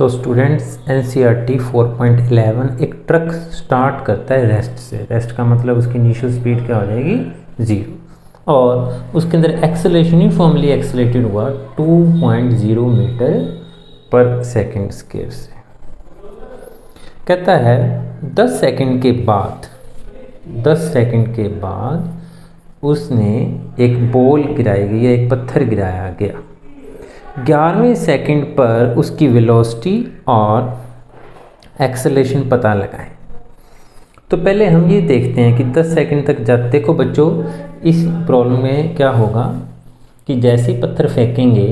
तो students NCERT 4.11 एक truck start करता है रेस्ट से। रेस्ट का मतलब उसकी इनिशियल स्पीड क्या हो जाएगी, 0, और उसके अंदर एक्सेलरेशन यूनिफॉर्मली एक्सेलरेटेड हुआ 2.0 मीटर पर सेकेंड स्क्वायर से। कहता है 10 सेकंड के बाद उसने एक बॉल गिराई गई या एक पत्थर गिराया गया। 11वें सेकंड पर उसकी वेलोसिटी और एक्सेलरेशन पता लगाएं। तो पहले हम ये देखते हैं कि 10 सेकंड तक जाते, देखो बच्चों इस प्रॉब्लम में क्या होगा कि जैसे ही पत्थर फेंकेंगे,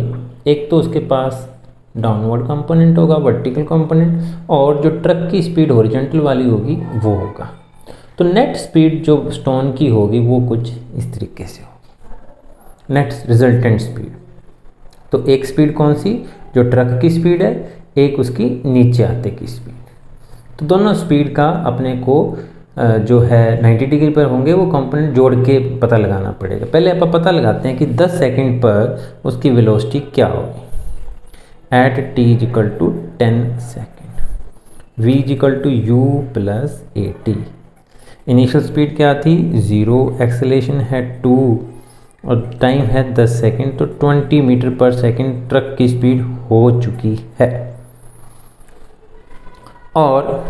एक तो उसके पास डाउनवर्ड कंपोनेंट होगा, वर्टिकल कंपोनेंट, और जो ट्रक की स्पीड हॉरिजॉन्टल वाली होगी वो होगा। तो नेट स्पीड जो स्टोन की होगी वो कुछ इस तरीके से होगी, नेट रिजल्टेंट स्पीड। तो एक स्पीड कौन सी, जो ट्रक की स्पीड है, एक उसकी नीचे आते की स्पीड। तो दोनों स्पीड का अपने को जो है 90 डिग्री पर होंगे, वो कंपोनेंट जोड़ के पता लगाना पड़ेगा। पहले आप पता लगाते हैं कि 10 सेकंड पर उसकी वेलोसिटी क्या होगी। At t = 10 second, v = u + at। Initial speed क्या थी, 0, एक्सेलरेशन है 2 और टाइम है 10 सेकेंड, तो 20 मीटर पर सेकेंड ट्रक की स्पीड हो चुकी है। और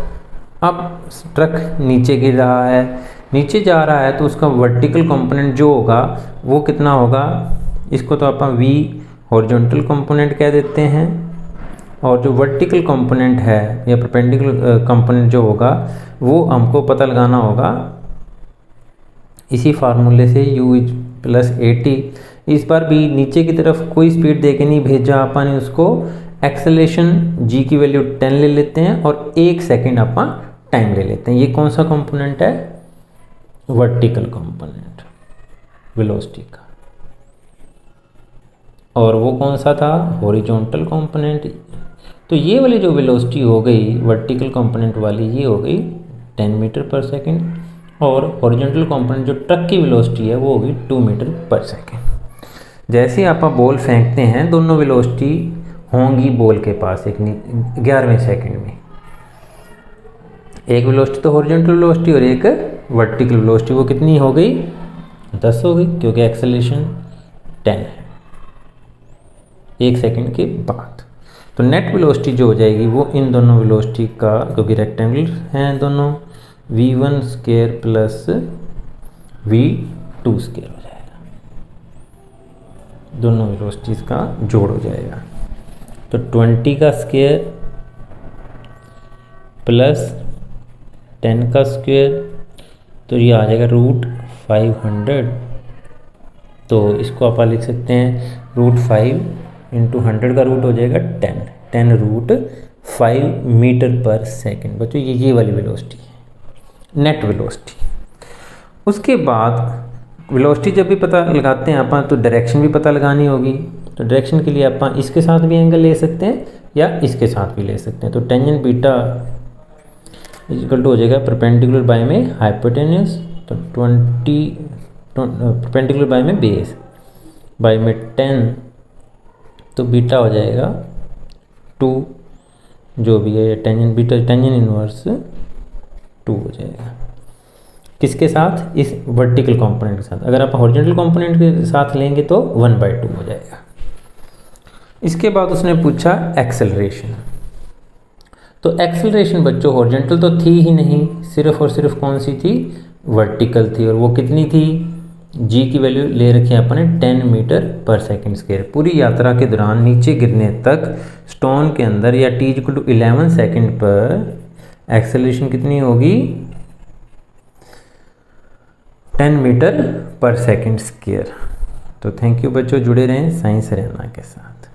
अब ट्रक नीचे गिर रहा है, नीचे जा रहा है, तो उसका वर्टिकल कंपोनेंट जो होगा वो कितना होगा, इसको तो अपन v हॉरिजॉन्टल कंपोनेंट कह देते हैं, और जो वर्टिकल कंपोनेंट है या परपेंडिकुलर कंपोनेंट जो होगा वो हमको पता लगाना होगा इसी फार्मूले से, u + at। इस बार भी नीचे की तरफ कोई स्पीड दे के नहीं भेजा अपन, उसको एक्सेलरेशन g की वैल्यू 10 ले लेते हैं और 1 सेकेंड अपन टाइम ले लेते हैं। ये कौन सा कंपोनेंट है, वर्टिकल कंपोनेंट वेलोसिटी का, और वो कौन सा था, हॉरिजॉन्टल कंपोनेंट। तो ये वाली जो वेलोसिटी हो गई वर्टिकल कंपोनेंट वाली, ये हो गई 10 मीटर पर सेकेंड, और हॉरिजॉन्टल कंपोनेंट जो ट्रक की वेलोसिटी है वो होगी 2 मीटर पर सेकेंड। जैसे ही आप बॉल फेंकते हैं, दोनों वेलोसिटी होंगी बॉल के पास एक 11वें सेकेंड में। एक वेलोसिटी तो हॉरिजॉन्टल वेलोसिटी और एक वर्टिकल वेलोसिटी, वो कितनी हो गई, 10 हो गई, क्योंकि एक्सेलरेशन 10 है 1 सेकेंड के बाद। तो नेट वेलोसिटी जो हो जाएगी वो इन दोनों वेलोसिटी का, क्योंकि रेक्टेंगल हैं दोनों, v1 square plus v2 square हो जाएगा, दोनों वेलोसिटीज़ का जोड़ हो जाएगा। तो 20 का स्क्वायर प्लस 10 का स्क्वायर, तो ये आ जाएगा √500। तो इसको आप लिख सकते हैं √5 × 100 का रूट हो जाएगा 10 √5 मीटर पर सेकेंड। बच्चों ये वाली वेलोसिटी है, नेट वेलोसिटी। उसके बाद वेलोसिटी जब भी पता लगाते हैं अपन, तो डायरेक्शन भी पता लगानी होगी। तो डायरेक्शन के लिए अपन इसके साथ भी एंगल ले सकते हैं या इसके साथ भी ले सकते हैं। तो टेंजेंट बीटा = हो जाएगा परपेंडिकुलर बाय में हाइपोटेन्यूस, तो 20 परपेंडिकुलर बाय में बेस बाय में 10, तो बीटा हो जाएगा 2, जो भी है टेंजेंट बीटा टेंजेंट इनवर्स 2 हो जाएगा। किसके साथ, इस वर्टिकल कंपोनेंट के साथ। अगर आप हॉरिजॉन्टल कंपोनेंट के साथ लेंगे तो 1/2 हो जाएगा। इसके बाद उसने पूछा एक्सेलरेशन। तो एक्सेलरेशन बच्चों हॉरिजॉन्टल तो थी ही नहीं, सिर्फ और सिर्फ कौन सी थी, वर्टिकल थी, और वो कितनी थी, g की वैल्यू ले रखी है अपने 10 मीटर पर सेकेंड स्क्वायर। पूरी यात्रा के दौरान नीचे गिरने तक स्टोन के अंदर या t = 11 सेकेंड पर एक्सेलरेशन कितनी होगी, 10 मीटर पर सेकेंड स्क्वायर। तो थैंक यू बच्चों, जुड़े रहें साइंस हरियाणा के साथ।